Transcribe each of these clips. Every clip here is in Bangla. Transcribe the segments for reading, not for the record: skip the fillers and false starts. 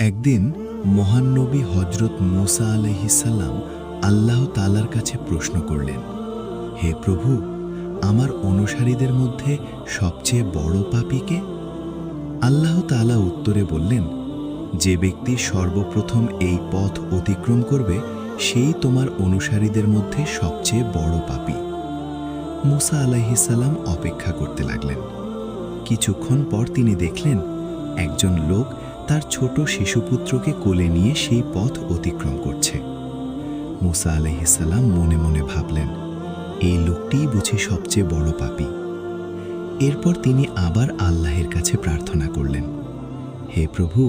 একদিন মহান নবী হযরত মূসা আলাইহিস সালাম আল্লাহ তাআলার কাছে প্রশ্ন করলেন, হে প্রভু, আমার অনুসারীদের মধ্যে সবচেয়ে বড় পাপী কে? আল্লাহ তাআলা উত্তরে বললেন, যে ব্যক্তি সর্বপ্রথম এই পথ অতিক্রম করবে সেই তোমার অনুসারীদের মধ্যে সবচেয়ে বড় পাপী। মূসা আলাইহিস সালাম অপেক্ষা করতে লাগলেন। কিছুক্ষণ পর তিনি দেখলেন একজন লোক তার ছোট শিশুপুত্রকে কোলে নিয়ে সেই পথ অতিক্রম করছে। মূসা আলাইহিস সালাম মনে মনে ভাবলেন, এই লোকটিই বুঝি সবচেয়ে বড় পাপী। এরপর তিনি আবার আল্লাহর কাছে প্রার্থনা করলেন, হে প্রভু,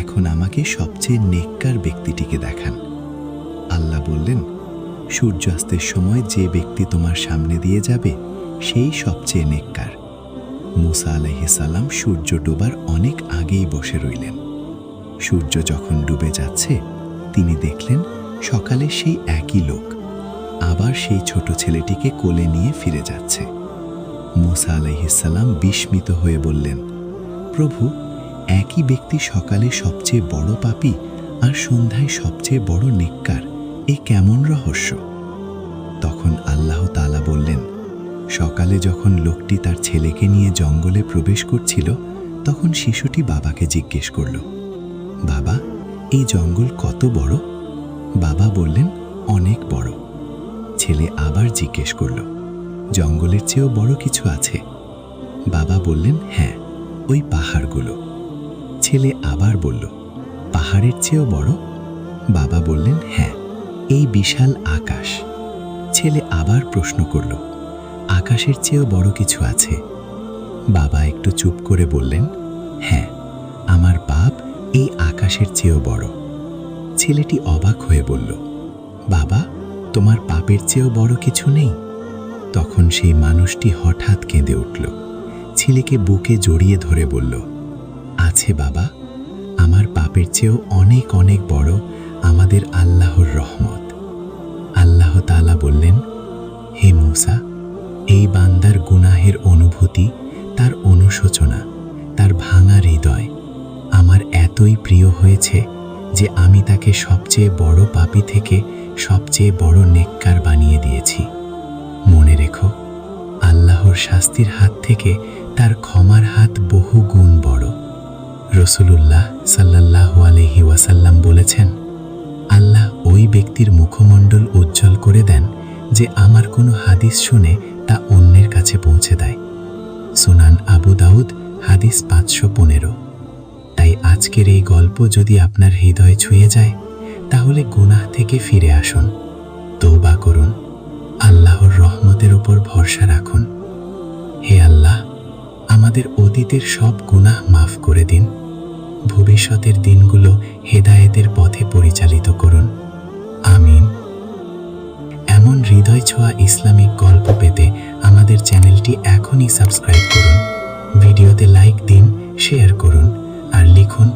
এখন আমাকে সবচেয়ে নেককার ব্যক্তিটিকে দেখান। আল্লাহ বললেন, সূর্যাস্তের সময় যে ব্যক্তি তোমার সামনে দিয়ে যাবে সেই সবচেয়ে নেককার। মূসা আলাইহিস সালাম সূর্য ডোবার অনেক আগেই বসে রইলেন। সূর্য যখন ডুবে যাচ্ছে তিনি দেখলেন সকালে সেই একই লোক আবার সেই ছোট ছেলেটিকে কোলে নিয়ে ফিরে যাচ্ছে। মূসা আলাইহিস সালাম বিস্মিত হয়ে বললেন, প্রভু, একই ব্যক্তি সকালে সবচেয়ে বড় পাপী আর সন্ধ্যায় সবচেয়ে বড় নেককার, এ কেমন রহস্য? তখন আল্লাহ তাআলা বললেন, সকালে যখন লোকটি তার ছেলেকে নিয়ে জঙ্গলে প্রবেশ করছিল তখন শিশুটি বাবাকে জিজ্ঞেস করল, বাবা, এই জঙ্গল কত বড়? বাবা বললেন, অনেক বড়। ছেলে আবার জিজ্ঞেস করল, জঙ্গলের চেয়েও বড় কিছু আছে? বাবা বললেন, হ্যাঁ, ওই পাহাড়গুলো। ছেলে আবার বলল, পাহাড়ের চেয়েও বড়? বাবা বললেন, হ্যাঁ, এই বিশাল আকাশ। ছেলে আবার প্রশ্ন করল, আকাশের চেয়েও বড় কিছু আছে? বাবা একটু চুপ করে বললেন, হ্যাঁ, আমার পাপ এই আকাশের চেয়েও বড়। ছেলেটি অবাক হয়ে বলল, বাবা, তোমার পাপের চেয়েও বড় কিছু নেই? তখন সেই মানুষটি হঠাৎ কেঁদে উঠল, ছেলেকে বুকে জড়িয়ে ধরে বলল, আছে বাবা, আমার পাপের চেয়েও অনেক অনেক বড় আমাদের আল্লাহর রহমত। আল্লাহ তাআলা বললেন, হে মূসা, এই বান্দার গুনাহের অনুভূতি, তার অনুশোচনা, তার ভাঙা হৃদয় আমার এতই প্রিয় হয়েছে যে আমি তাকে সবচেয়ে বড় পাপী থেকে সবচেয়ে বড় নেককার বানিয়ে দিয়েছি। মনে রেখো, আল্লাহর শাস্তির হাত থেকে তার ক্ষমার হাত বহু গুণ বড়। রাসূলুল্লাহ সাল্লাল্লাহু আলাইহি ওয়াসাল্লাম বলেছেন, আল্লাহ ওই ব্যক্তির মুখমণ্ডল উজ্জ্বল করে দেন যে আমার কোনো হাদিস শুনে তা অন্যের কাছে পৌঁছে দেয়। সুনান আবু দাউদ, হাদিস 515। তাই আজকের এই গল্প যদি আপনার হৃদয় ছুঁয়ে যায় তাহলে গুনাহ থেকে ফিরে আসুন, তওবা করুন, আল্লাহর রহমতের উপর ভরসা রাখুন। হে আল্লাহ, আমাদের অতীতের সব গুনাহ মাফ করে দিন, ভবিষ্যতের দিনগুলো হেদায়েতের পথে পরিচালিত করুন, আমিন। এমন হৃদয় ছোঁয়া ইসলামিক গল্প পেতে আমাদের চ্যানেলটি এখনই সাবস্ক্রাইব করুন, ভিডিওতে লাইক দিন, শেয়ার করুন আর লিখুন